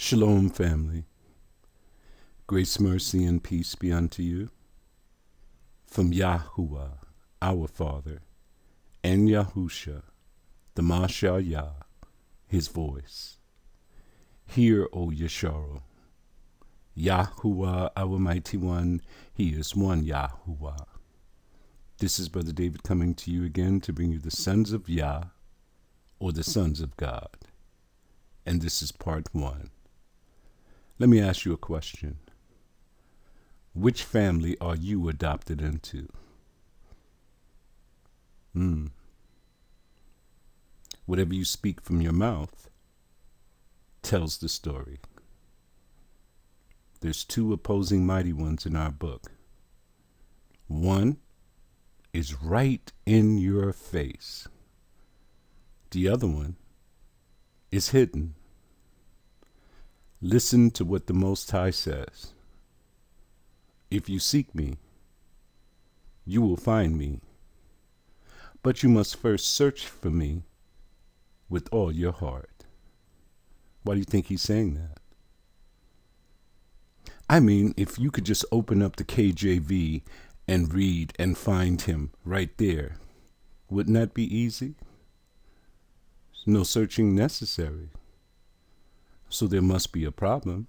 Shalom, family. Grace, mercy, and peace be unto you. From Yahuwah, our Father, and Yahusha, the Mashal Yah, his voice. Hear, O Yesharo. Yahuwah, our mighty one, he is one Yahuwah. This is Brother David coming to you again to bring you the sons of Yah, or the sons of God. And this is part 1. Let me ask you a question. Which family are you adopted into? Whatever you speak from your mouth tells the story. There's 2 opposing mighty ones in our book. One is right in your face. The other one is hidden. Listen to what the Most High says. If you seek me, you will find me. But you must first search for me with all your heart. Why do you think he's saying that? I mean, if you could just open up the KJV and read and find him right there, wouldn't that be easy? No searching necessary. So there must be a problem.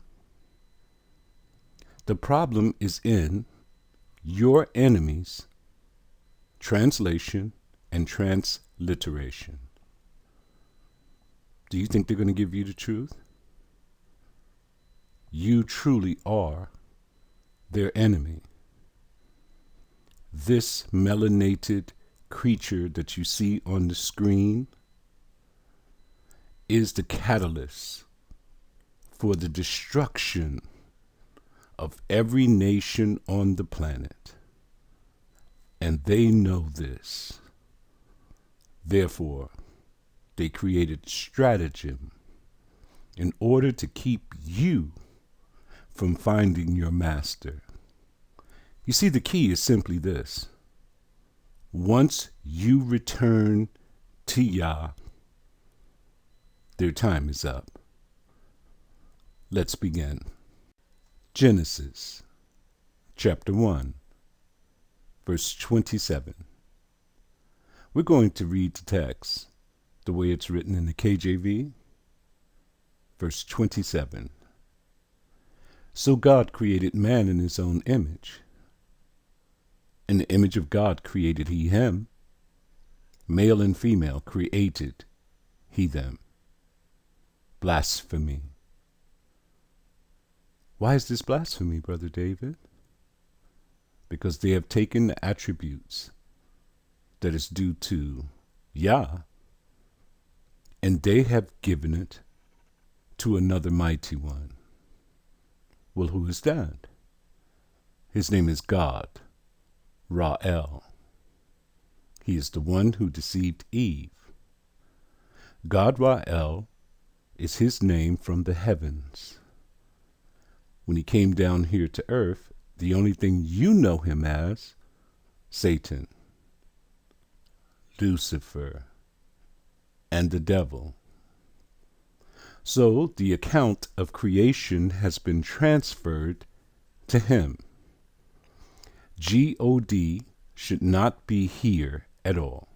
The problem is in your enemies' translation and transliteration. Do you think they're going to give you the truth? You truly are their enemy. This melanated creature that you see on the screen is the catalyst for the destruction of every nation on the planet. And they know this. Therefore, they created stratagem in order to keep you from finding your master. You see, the key is simply this. Once you return to Yah, their time is up. Let's begin. Genesis, chapter 1, verse 27. We're going to read the text the way it's written in the KJV. Verse 27. So God created man in his own image. In the image of God created he him. Male and female created he them. Blasphemy. Why is this blasphemy, Brother David? Because they have taken the attributes that is due to Yah, and they have given it to another mighty one. Well, who is that? His name is God, Ra'el. He is the one who deceived Eve. God Ra'el is his name from the heavens. When he came down here to earth, the only thing you know him as, Satan, Lucifer, and the devil. So the account of creation has been transferred to him. God should not be here at all.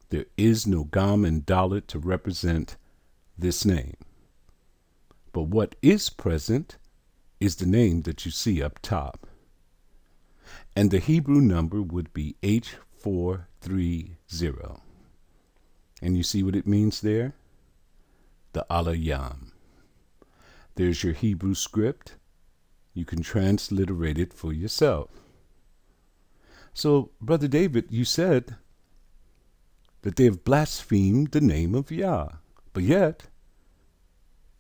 There is no Gam and Dalet to represent this name. But what is present is the name that you see up top. And the Hebrew number would be H430. And you see what it means there? The Alayam. There's your Hebrew script. You can transliterate it for yourself. So, Brother David, you said that they have blasphemed the name of Yah. But yet,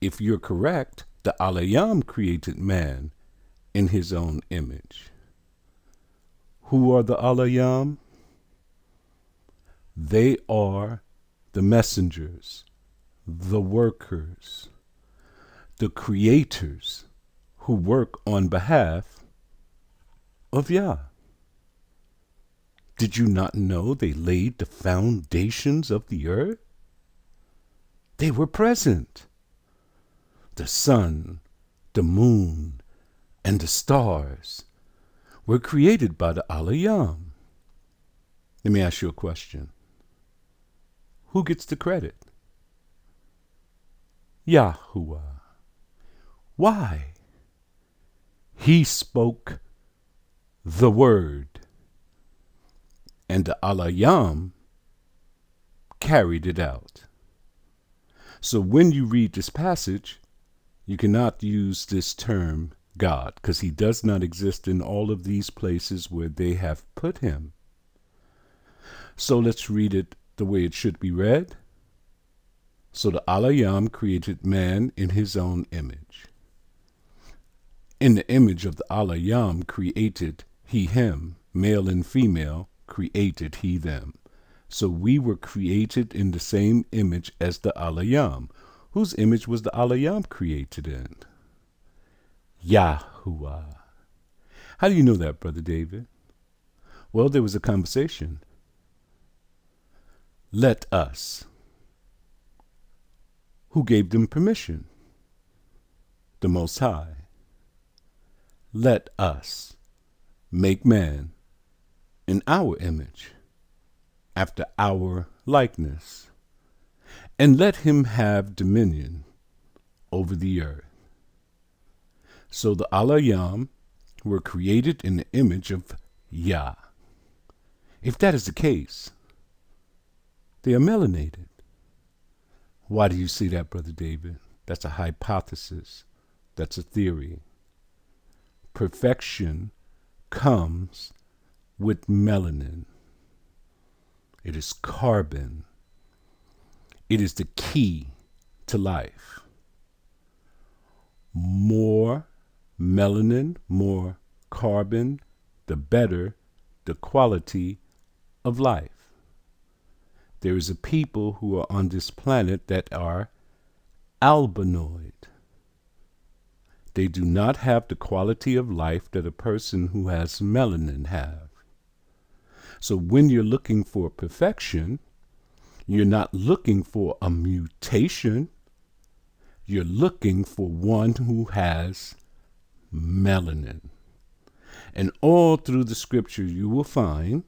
if you're correct, the Alayam created man in his own image. Who are the Alayam? They are the messengers, the workers, the creators who work on behalf of Yah. Did you not know they laid the foundations of the earth? They were present. the sun, the moon, and the stars were created by the Alayam. Let me ask you a question. Who gets the credit? Yahuwah. Why? He spoke the word, and the Alayam carried it out. So when you read this passage, you cannot use this term God, because he does not exist in all of these places where they have put him. So let's read it the way it should be read. So the Alayam created man in his own image. In the image of the Alayam created he him, male and female created he them. So we were created in the same image as the Alayam. Whose image was the Alayam created in? Yahuwah. How do you know that, Brother David? Well, there was a conversation. Let us. Who gave them permission? The Most High. Let us make man in our image, after our likeness, and let him have dominion over the earth. So the Alayam were created in the image of Yah. If that is the case, they are melanated. Why do you say that, Brother David? That's a hypothesis. That's a theory. Perfection comes with melanin. It is carbon. It is the key to life. More melanin, more carbon, the better the quality of life. There is a people who are on this planet that are albinoid. They do not have the quality of life that a person who has melanin have. So when you're looking for perfection, you're not looking for a mutation. You're looking for one who has melanin. And all through the scripture you will find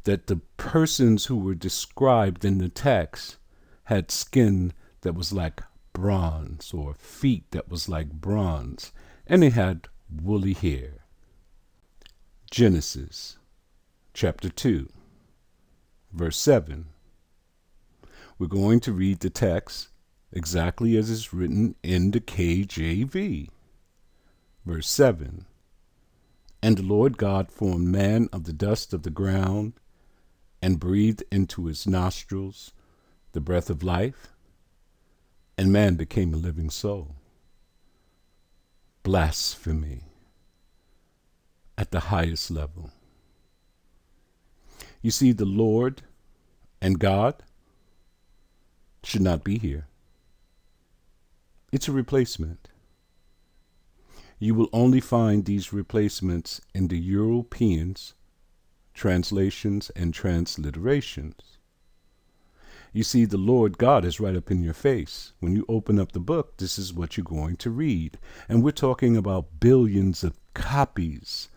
that the persons who were described in the text had skin that was like bronze, or feet that was like bronze, and they had woolly hair. Genesis chapter 2, verse 7. We're going to read the text exactly as it's written in the KJV. Verse 7. And the Lord God formed man of the dust of the ground, and breathed into his nostrils the breath of life, and man became a living soul. Blasphemy at the highest level. You see, the Lord and God should not be here. It's a replacement. You will only find these replacements in the Europeans' translations and transliterations. You see, the Lord God is right up in your face. When you open up the book, this is what you're going to read. And we're talking about billions of copies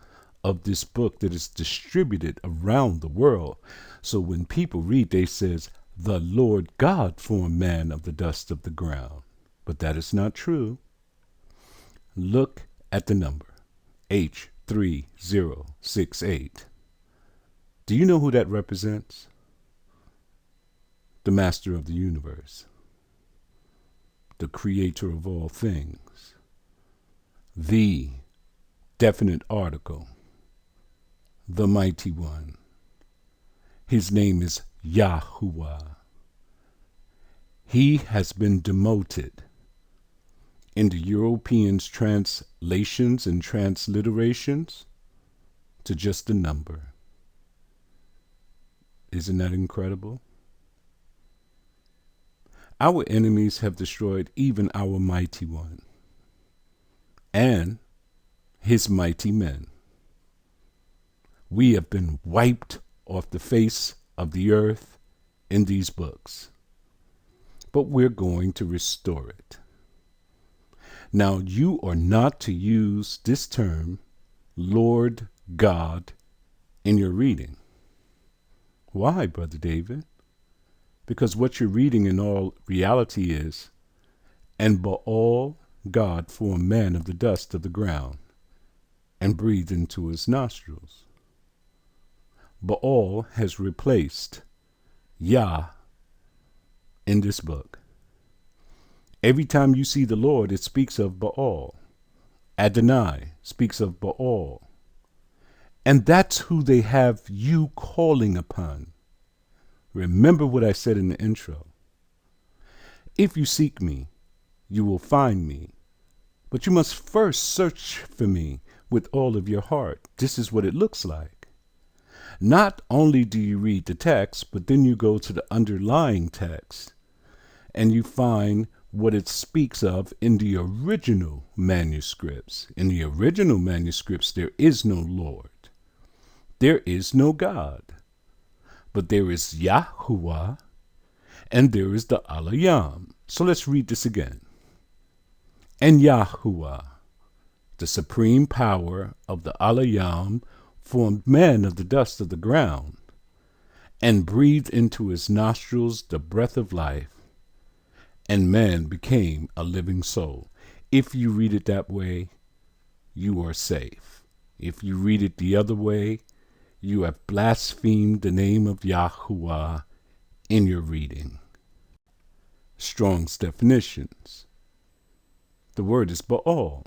of this book that is distributed around the world. So when people read, they says, the Lord God formed man of the dust of the ground. But that is not true. Look at the number, H3068. Do you know who that represents? The master of the universe, the creator of all things, the definite article, the mighty one. His name is Yahuwah. He has been demoted in the Europeans' translations and transliterations to just a number. Isn't that incredible? Our enemies have destroyed even our mighty one and his mighty men. We have been wiped off the face of the earth in these books, but we're going to restore it. Now, you are not to use this term, Lord God, in your reading. Why, Brother David? Because what you're reading in all reality is, and Baal, God, formed man of the dust of the ground and breathed into his nostrils. Baal has replaced Yah in this book. Every time you see the Lord, it speaks of Baal. Adonai speaks of Baal. And that's who they have you calling upon. Remember what I said in the intro. If you seek me, you will find me. But you must first search for me with all of your heart. This is what it looks like. Not only do you read the text, but then you go to the underlying text and you find what it speaks of in the original manuscripts. In the original manuscripts, there is no Lord. There is no God. But there is Yahuwah and there is the Alayam. So let's read this again. And Yahuwah, the supreme power of the Alayam, formed man of the dust of the ground and breathed into his nostrils the breath of life, and man became a living soul. If you read it that way, you are safe. If you read it the other way, you have blasphemed the name of Yahuwah in your reading. Strong's definitions. The word is Baal.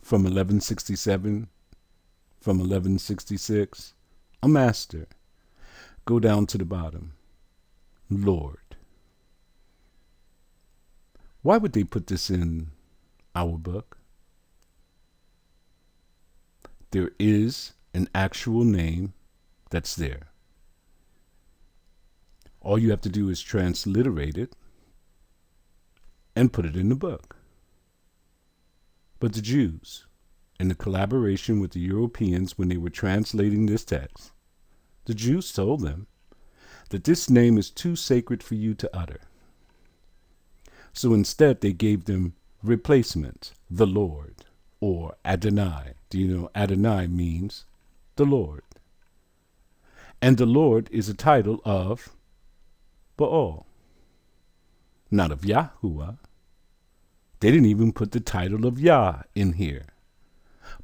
From 1167, from 1166, a master. Go down to the bottom. Lord. Why would they put this in our book? There is an actual name that's there. All you have to do is transliterate it and put it in the book. But the Jews, in the collaboration with the Europeans when they were translating this text, the Jews told them that this name is too sacred for you to utter. So instead they gave them replacements, the Lord, or Adonai. Do you know Adonai means the Lord? And the Lord is a title of Baal, not of Yahuwah. They didn't even put the title of Yah in here,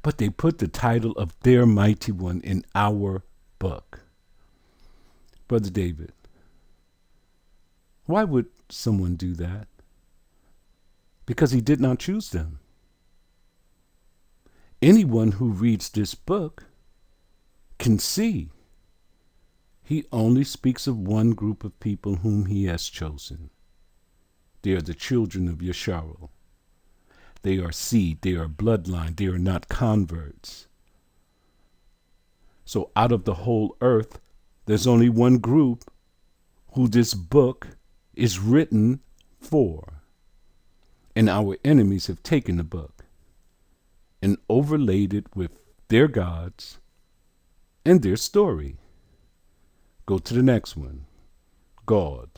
but they put the title of their mighty one in our book. Brother David, why would someone do that? Because he did not choose them. Anyone who reads this book can see he only speaks of one group of people whom he has chosen. They are the children of Yesharel. They are seed, they are bloodline, they are not converts. So out of the whole earth, there's only one group who this book is written for. And our enemies have taken the book and overlaid it with their gods and their story. Go to the next one. God.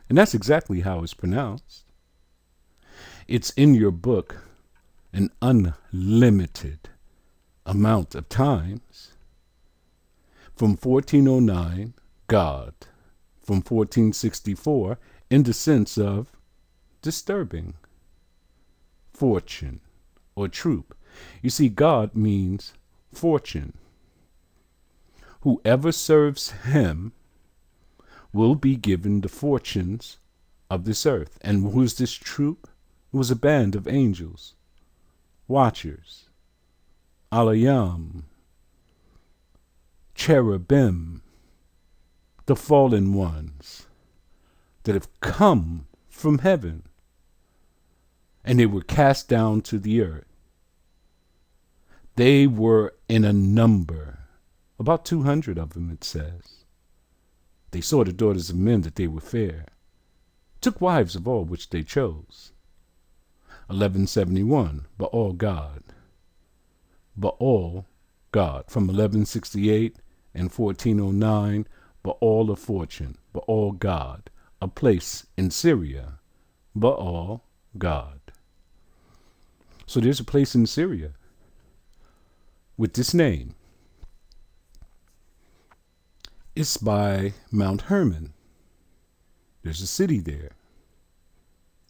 And that's exactly how it's pronounced. It's in your book an unlimited amount of times. From 1409, God. From 1464, in the sense of disturbing. Fortune or troop. You see, God means fortune. Whoever serves him will be given the fortunes of this earth. And who is this troop? It was a band of angels, watchers, Alayam, cherubim, the fallen ones that have come from heaven, and they were cast down to the earth. They were in a number, about 200 of them, it says. They saw the daughters of men that they were fair, took wives of all which they chose. 1171, Baal God. Baal God. From 1168 and 1409, Baal of fortune, Baal God. A place in Syria, Baal God. So there's a place in Syria with this name. It's by Mount Hermon. There's a city there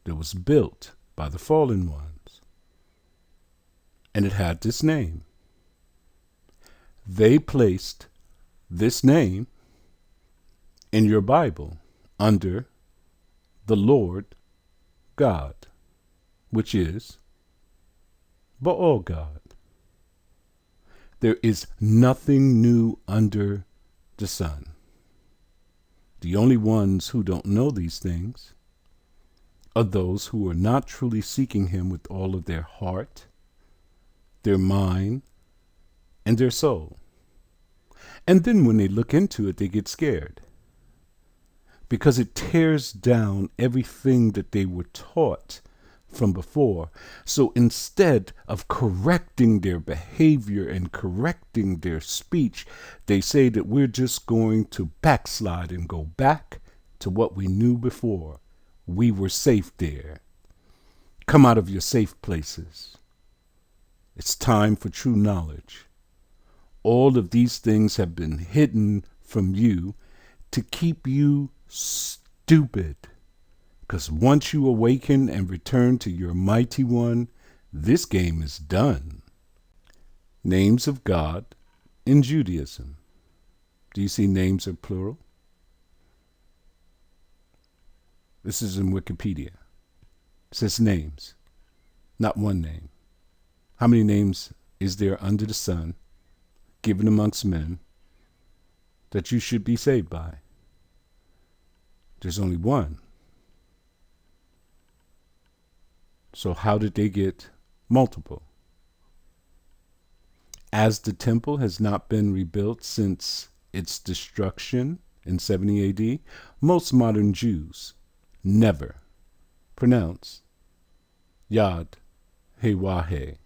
that was built by the fallen ones, and it had this name. They placed this name in your Bible under the Lord God, which is Baal God. There is nothing new under the sun. The only ones who don't know these things are those who are not truly seeking him with all of their heart, their mind, and their soul. And then when they look into it, they get scared, because it tears down everything that they were taught from before. So instead of correcting their behavior and correcting their speech, they say that we're just going to backslide and go back to what we knew before. We were safe there. Come out of your safe places. It's time for true knowledge. All of these things have been hidden from you to keep you stupid. Because once you awaken and return to your mighty one, this game is done. Names of God in Judaism. Do you see names are plural? This is in Wikipedia. It says names, not one name. How many names is there under the sun, given amongst men, that you should be saved by? There's only one. So how did they get multiple? As the temple has not been rebuilt since its destruction in 70 AD, most modern Jews never pronounce Yad Hewaheh.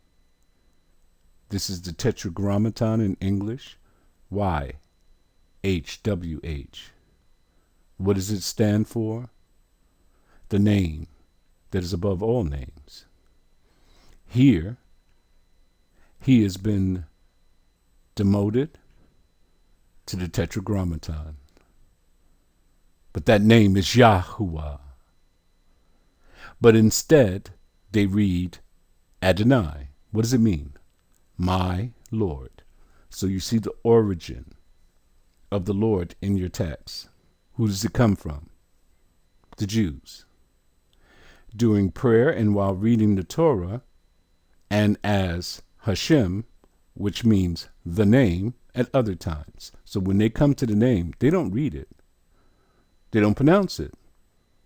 This is the tetragrammaton in English, YHWH. What does it stand for? The name that is above all names. Here, he has been demoted to the tetragrammaton. But that name is Yahuwah. But instead, they read Adonai. What does it mean? My Lord. So you see the origin of the Lord in your text. Who does it come from? The Jews. During prayer and while reading the Torah, and as Hashem, which means the name, at other times. So when they come to the name, they don't read it. They don't pronounce it,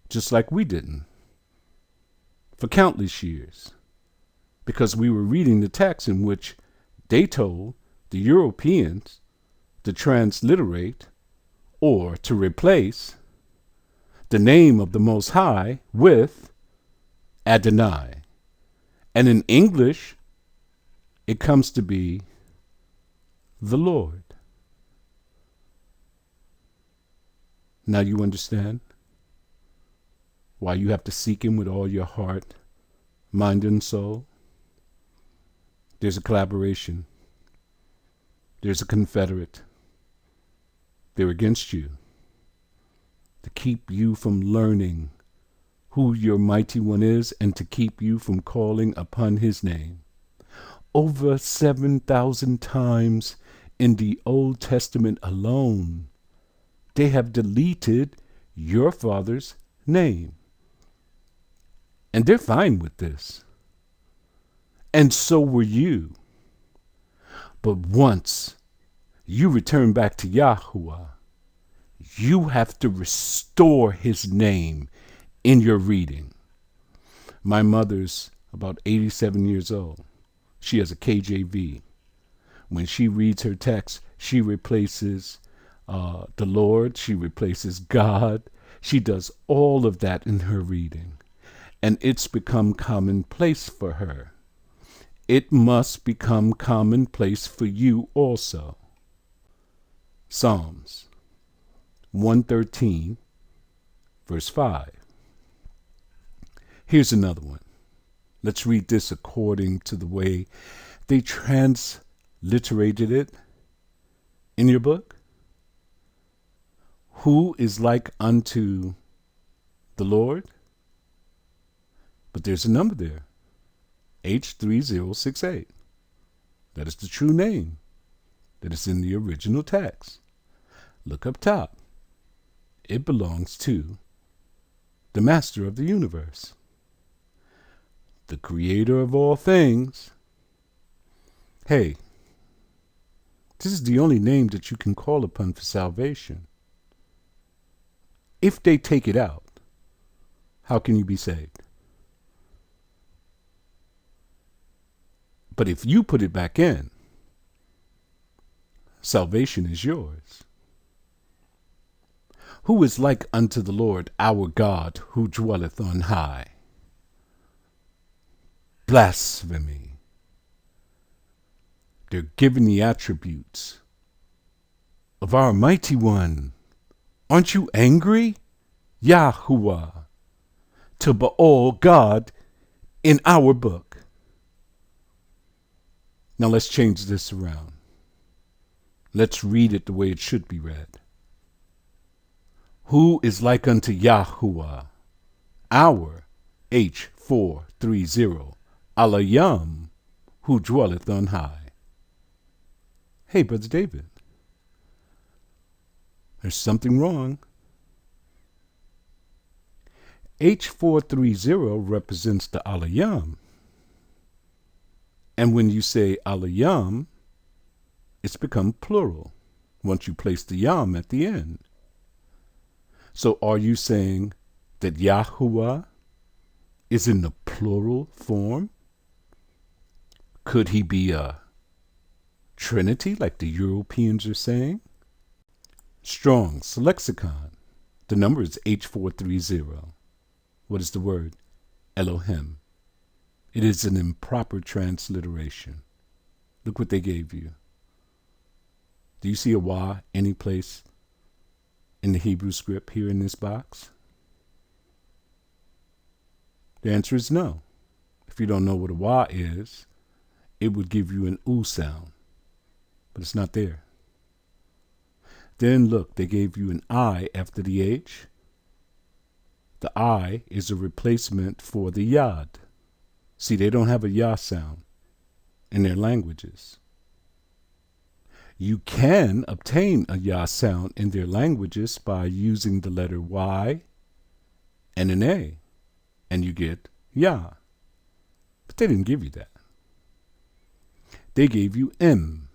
just like we didn't, for countless years, because we were reading the text in which they told the Europeans to transliterate or to replace the name of the Most High with Adonai. And in English, it comes to be the Lord. Now you understand why you have to seek him with all your heart, mind, and soul. There's a collaboration. There's a confederate. They're against you to keep you from learning who your mighty one is and to keep you from calling upon his name. Over 7,000 times in the Old Testament alone, they have deleted your father's name. And they're fine with this. And so were you. But once you return back to Yahuwah, you have to restore his name in your reading. My mother's about 87 years old. She has a KJV. When she reads her text, she replaces the Lord, she replaces God. She does all of that in her reading. And it's become commonplace for her. It must become commonplace for you also. Psalms 113, verse 5. Here's another one. Let's read this according to the way they transliterated it in your book. Who is like unto the Lord? But there's a number there, H3068. That is the true name that is in the original text. Look up top. It belongs to the master of the universe, the creator of all things. Hey, this is the only name that you can call upon for salvation. If they take it out, how can you be saved? But if you put it back in, salvation is yours. Who is like unto the Lord our God, who dwelleth on high? Blasphemy. They're given the attributes of our mighty one. Aren't you angry, Yahuwah, to Baal God in our book? Now let's change this around. Let's read it the way it should be read. Who is like unto Yahuwah, our H430, Alayam, who dwelleth on high? Hey, Brother David, there's something wrong. H430 represents the Alayam. And when you say Alayam, it's become plural once you place the yam at the end. So are you saying that Yahuwah is in the plural form? Could he be a Trinity like the Europeans are saying? Strong's lexicon. The number is H430. What is the word? Elohim. It is an improper transliteration. Look what they gave you. Do you see a wah any place in the Hebrew script here in this box? The answer is no. If you don't know what a wah is, it would give you an oo sound, but it's not there. Then look, they gave you an I after the H. The I is a replacement for the yad. See, they don't have a ya sound in their languages. You can obtain a ya sound in their languages by using the letter Y and an A, and you get ya. But they didn't give you that. They gave you M.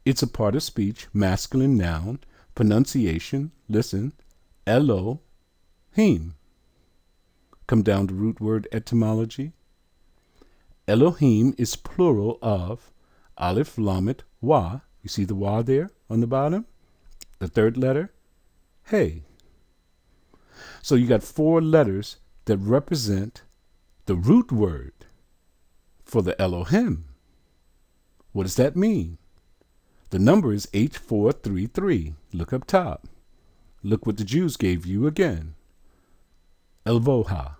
It's a part of speech, masculine noun, pronunciation, listen, Elohim. Come down to root word etymology. Elohim is plural of Aleph, Lamed, Wah. You see the Wah there on the bottom? The third letter, Hey. So you got 4 letters that represent the root word for the Elohim. What does that mean? The number is H433. Look up top. Look what the Jews gave you again. Elvoha.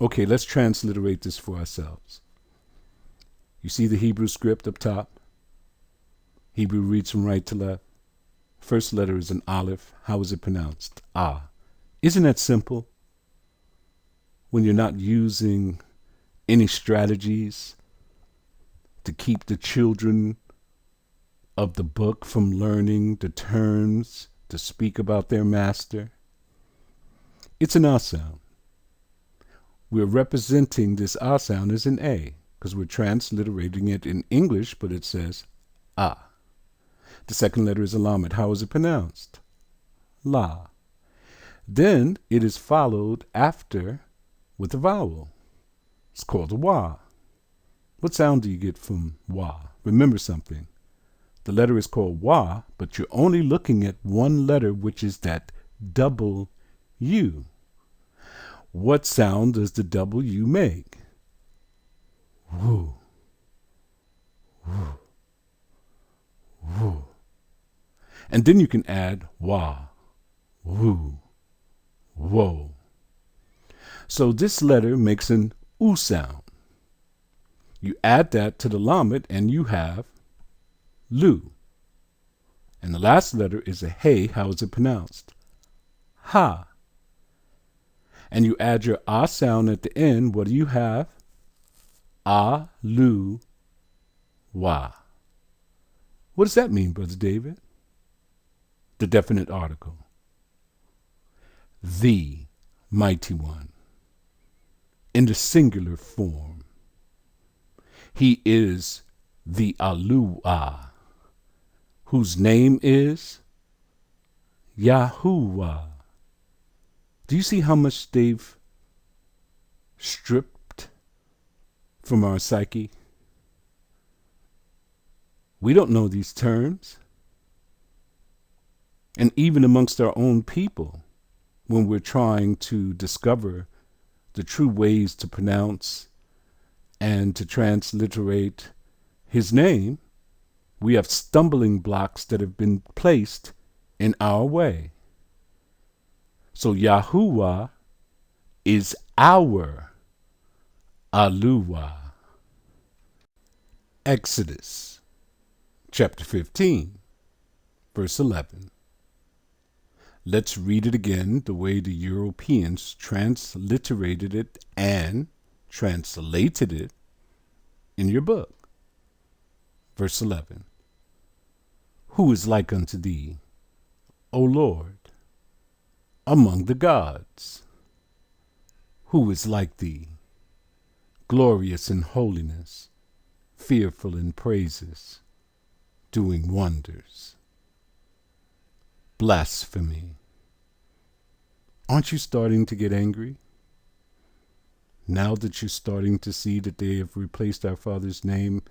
Okay, let's transliterate this for ourselves. You see the Hebrew script up top? Hebrew reads from right to left. First letter is an aleph. How is it pronounced? Ah. Isn't that simple? When you're not using any strategies to keep the children of the book from learning the terms to speak about their master. It's an ah sound. We're representing this ah sound as an A because we're transliterating it in English, but it says ah. The second letter is a lamed. How is it pronounced? La. Then it is followed after with a vowel. It's called a wah. What sound do you get from wah? Remember something. The letter is called wah, but you're only looking at one letter, which is that double U. What sound does the double U make? Woo. Woo. Woo. And then you can add wah. woo, whoa. So this letter makes an oo sound. You add that to the lamed and you have lu. And the last letter is a hey. How is it pronounced? Ha. And you add your ah sound at the end. What do you have? Aluwah. What does that mean, Brother David? The definite article. The mighty one. In the singular form. He is the Aluwah, whose name is Yahuwah. Do you see how much they've stripped from our psyche? We don't know these terms. And even amongst our own people, when we're trying to discover the true ways to pronounce and to transliterate his name, we have stumbling blocks that have been placed in our way. So Yahuwah is our Aluwah. Exodus chapter 15, verse 11. Let's read it again the way the Europeans transliterated it and translated it in your book. Verse 11. Who is like unto thee, O Lord, among the gods? Who is like thee, glorious in holiness, fearful in praises, doing wonders? Blasphemy. Aren't you starting to get angry? Now that you're starting to see that they have replaced our Father's name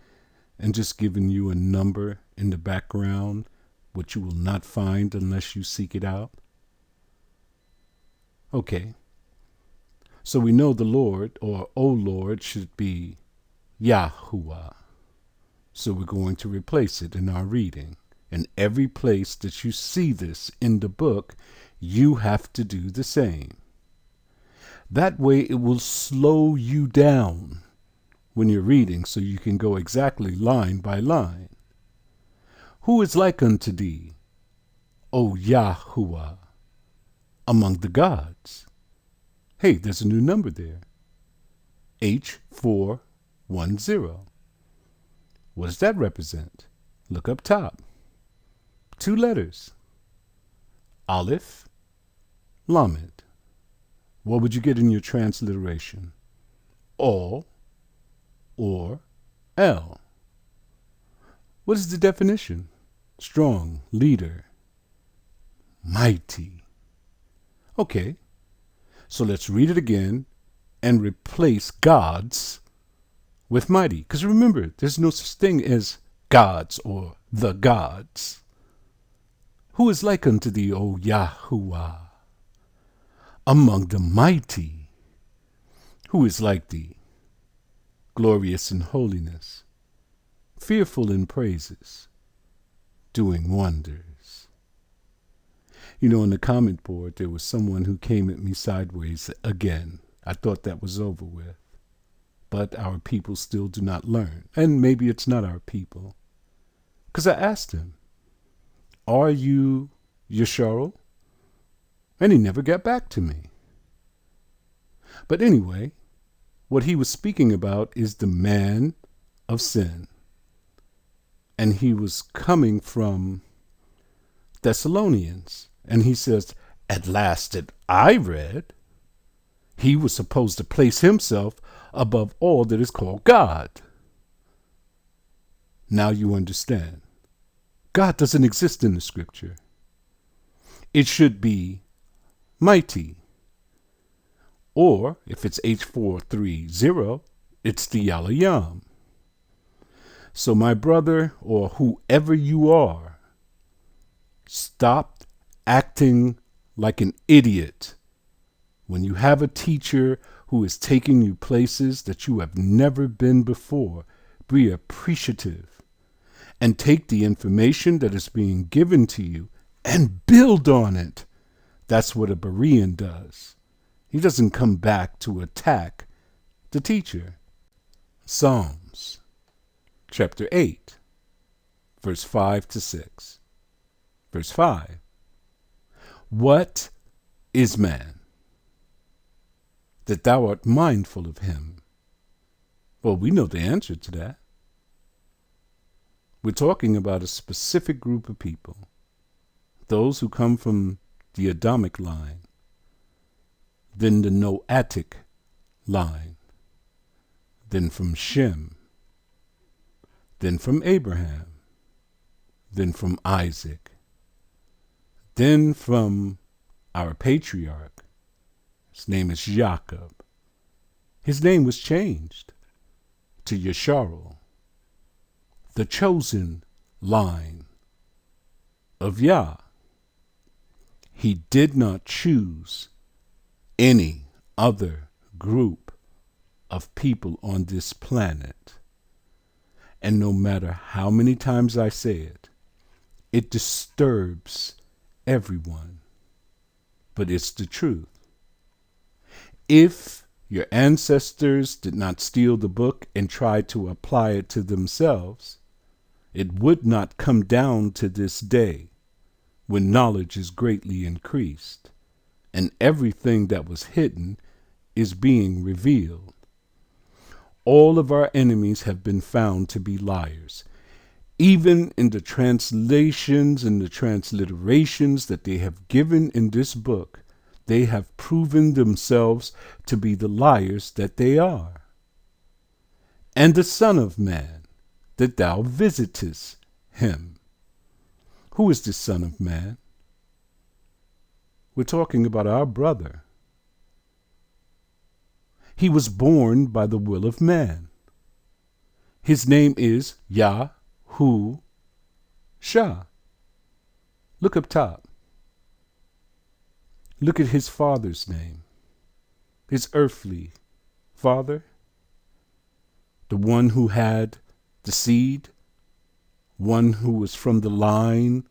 and just given you a number in the background, which you will not find unless you seek it out? Okay. So we know the Lord, or O Lord, should be Yahuwah. So we're going to replace it in our reading. And every place that you see this in the book, you have to do the same. That way it will slow you down when you're reading so you can go exactly line by line. Who is like unto thee, O Yahuwah, among the gods? Hey, there's a new number there. H410. What does that represent? Look up top. 2 letters. Aleph, Lamed. What would you get in your transliteration? O or L. What is the definition? Strong, leader, mighty. Okay, so let's read it again and replace gods with mighty. Because remember, there's no such thing as gods or the gods. Who is like unto thee, O Yahuwah, among the mighty? Who is like thee, glorious in holiness, fearful in praises, doing wonders? You know, on the comment board, there was someone who came at me sideways again. I thought that was over with. But our people still do not learn. And maybe it's not our people. Because I asked him, are you Yesharo? And he never got back to me. But anyway, what he was speaking about is the man of sin. And he was coming from Thessalonians. And he says, at last that I read, he was supposed to place himself above all that is called God. Now you understand. God doesn't exist in the scripture. It should be mighty. Or, if it's H430, it's the Alayam. So my brother, or whoever you are, stop acting like an idiot when you have a teacher who is taking you places that you have never been before. Be appreciative and take the information that is being given to you and build on it That's what a Berean does. He doesn't come back to attack the teacher. Psalms chapter 8, verse 5 to 6. Verse 5. What is man, that thou art mindful of him? Well, we know the answer to that. We're talking about a specific group of people, those who come from the Adamic line, then the Noatic line, then from Shem, then from Abraham, then from Isaac, then from our patriarch. His name is Jacob. His name was changed to Yesharel, the chosen line of Yah. He did not choose any other group of people on this planet. And no matter how many times I say it, it disturbs everyone. But it's the truth. If your ancestors did not steal the book and try to apply it to themselves, it would not come down to this day when knowledge is greatly increased and everything that was hidden is being revealed. All of our enemies have been found to be liars. Even in the translations and the transliterations that they have given in this book, they have proven themselves to be the liars that they are. And the Son of Man, that thou visitest him. Who is the Son of Man? We're talking about our brother. He was born by the will of man. His name is Yahusha. Look up top. Look at his father's name. His earthly father. The one who had the seed. One who was from the line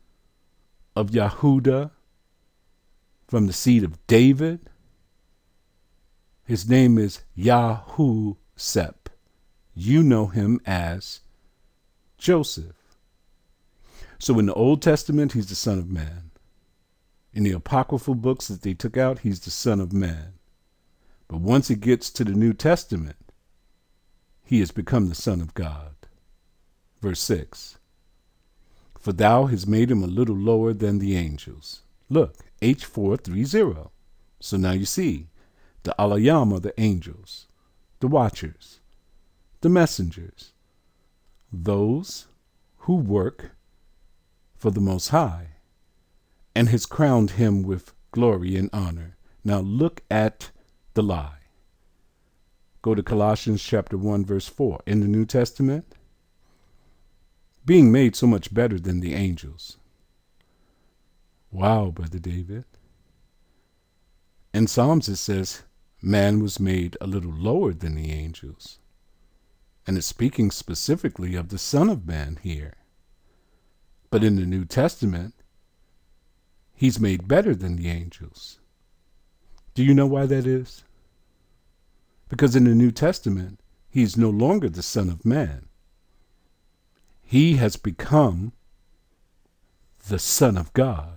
of Yahudah. From the seed of David. His name is Yahusep. You know him as Joseph. So in the Old Testament, he's the Son of Man. In the apocryphal books that they took out, he's the Son of Man. But once it gets to the New Testament, he has become the Son of God. Verse 6. For thou hast made him a little lower than the angels. Look, H430. So now you see, the Alayam are the angels, the watchers, the messengers, those who work for the Most High, and has crowned him with glory and honor. Now look at the lie. Go to Colossians chapter 1, verse 4. In the New Testament, being made so much better than the angels. Wow, Brother David. In Psalms it says, man was made a little lower than the angels. And it's speaking specifically of the Son of Man here. But in the New Testament, he's made better than the angels. Do you know why that is? Because in the New Testament, he's no longer the Son of Man. He has become the Son of God.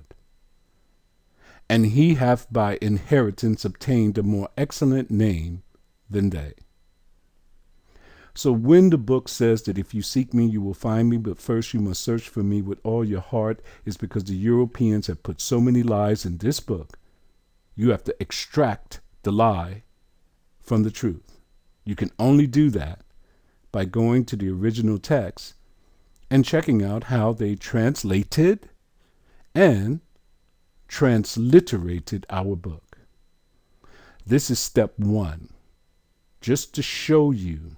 And he hath by inheritance obtained a more excellent name than they. So when the book says that if you seek me, you will find me, but first you must search for me with all your heart, is because the Europeans have put so many lies in this book. You have to extract the lie from the truth. You can only do that by going to the original text and checking out how they translated and transliterated our book. This is step one, just to show you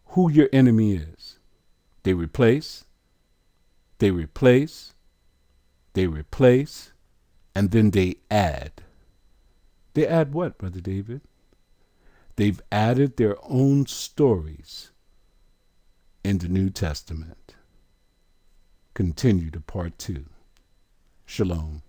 who your enemy is. They replace, they replace, they replace, and then they add. They add what, Brother David? They've added their own stories in the New Testament. Continue to part 2. Shalom.